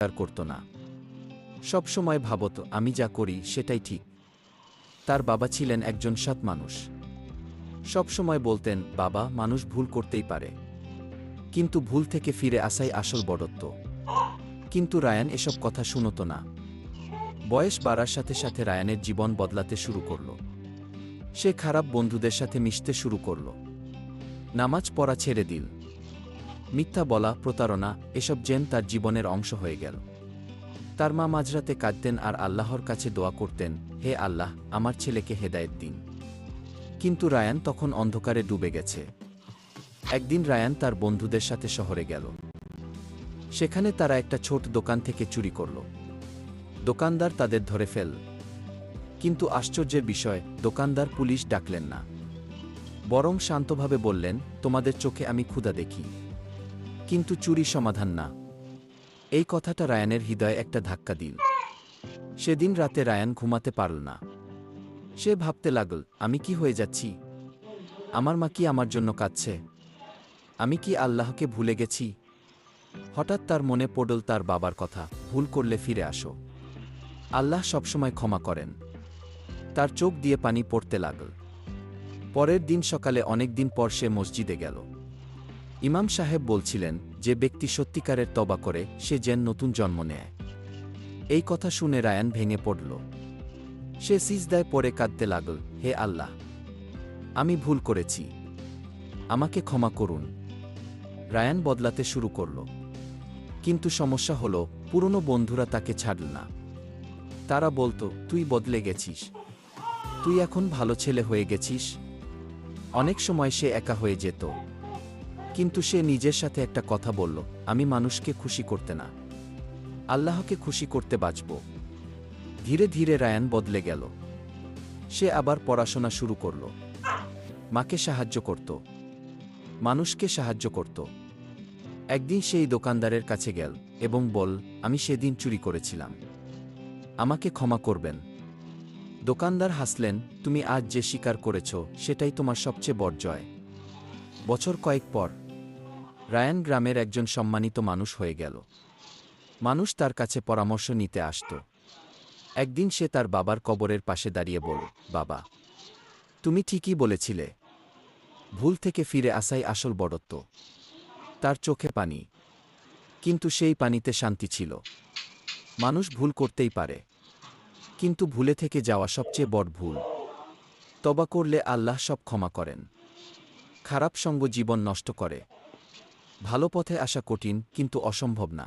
স্বীকার করত না। সব সময় ভাবত আমি যা করি সেটাই ঠিক। তার বাবা ছিলেন একজন সৎ মানুষ। সব সময় বলতেন, বাবা, মানুষ ভুল করতেই পারে, কিন্তু ভুল থেকে ফিরে আসাই আসল বড়ত্ব। কিন্তু রায়ান এসব কথা শুনত না। বয়স বাড়ার সাথে সাথে রায়ানের জীবন বদলাতে শুরু করল। সে খারাপ বন্ধুদের সাথে মিশতে শুরু করল। নামাজ পড়া ছেড়ে দিল। মিথ্যা বলা, প্রতারণা, এসব যেন তার জীবনের অংশ হয়ে গেল। তার মা মাঝরাতে কাঁদতেন আর আল্লাহর কাছে দোয়া করতেন, হে আল্লাহ, আমার ছেলেকে হেদায়েত দিন। কিন্তু রায়ান তখন অন্ধকারে ডুবে গেছে। একদিন রায়ান তার বন্ধুদের সাথে শহরে গেল। সেখানে তারা একটা ছোট দোকান থেকে চুরি করল। দোকানদার তাদের ধরে ফেল। কিন্তু আশ্চর্যের বিষয়, দোকানদার পুলিশ ডাকলেন না। বরং শান্তভাবে বললেন, তোমাদের চোখে আমি ক্ষুধা দেখি, কিন্তু চুরি সমাধান না। এই কথাটা রায়ানের হৃদয়ে একটা ধাক্কা দিল। সেদিন রাতে রায়ান ঘুমাতে পারল না। সে ভাবতে লাগল, আমি কি হয়ে যাচ্ছি? আমার মা কি আমার জন্য কাঁদছে? আমি কি আল্লাহকে ভুলে গেছি? হঠাৎ তার মনে পড়ল তার বাবার কথা, ভুল করলে ফিরে আসো, আল্লাহ সবসময় ক্ষমা করেন। তার চোখ দিয়ে পানি পড়তে লাগল। পরের দিন সকালে অনেক দিন পর সে মসজিদে গেল। ইমাম সাহেব বলছিলেন, যে ব্যক্তি সত্যিকারের তওবা করে সে যেন নতুন জন্ম নেয়। এই কথা শুনে রায়ান ভেঙে পড়ল। সে সিজদায় পড়ে কাঁদতে লাগল, হে আল্লাহ, আমি ভুল করেছি, আমাকে ক্ষমা করুন। রায়ান বদলাতে শুরু করল। কিন্তু সমস্যা হল, পুরনো বন্ধুরা তাকে ছাড়ল না। তারা বলতো, তুই বদলে গেছিস, তুই এখন ভালো ছেলে হয়ে গেছিস। অনেক সময় সে একা হয়ে যেত। কিন্তু সে নিজের সাথে একটা কথা বলল, আমি মানুষকে খুশি করতে না, আল্লাহকে খুশি করতে বাঁচব। ধীরে ধীরে রায়ান বদলে গেল। সে আবার পড়াশোনা শুরু করল। মাকে সাহায্য করত, মানুষকে সাহায্য করত। একদিন সেই দোকানদারের কাছে গেল এবং বল, আমি সেদিন চুরি করেছিলাম, আমাকে ক্ষমা করবেন। দোকানদার হাসলেন, তুমি আজ যে স্বীকার করেছ সেটাই তোমার সবচেয়ে বড় জয়। বছর কয়েক পর রায়ান গ্রামের একজন সম্মানিত মানুষ হয়ে গেল। মানুষ তার কাছে পরামর্শ নিতে আসত। একদিন সে তার বাবার কবরের পাশে দাঁড়িয়ে বলল, বাবা, তুমি ঠিকই বলেছিলে, ভুল থেকে ফিরে আসাই আসল বড়ত্ব। তার চোখে পানি, কিন্তু সেই পানিতে শান্তি ছিল। মানুষ ভুল করতেই পারে, কিন্তু ভুলে থেকে যাওয়া সবচেয়ে বড় ভুল। তওবা করলে আল্লাহ সব ক্ষমা করেন। খারাপ সঙ্গ জীবন নষ্ট করে। ভালো পথে আসা কঠিন, কিন্তু অসম্ভব না।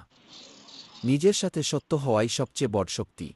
নিজের সাথে সত্য হওয়াই সবচেয়ে বড় শক্তি।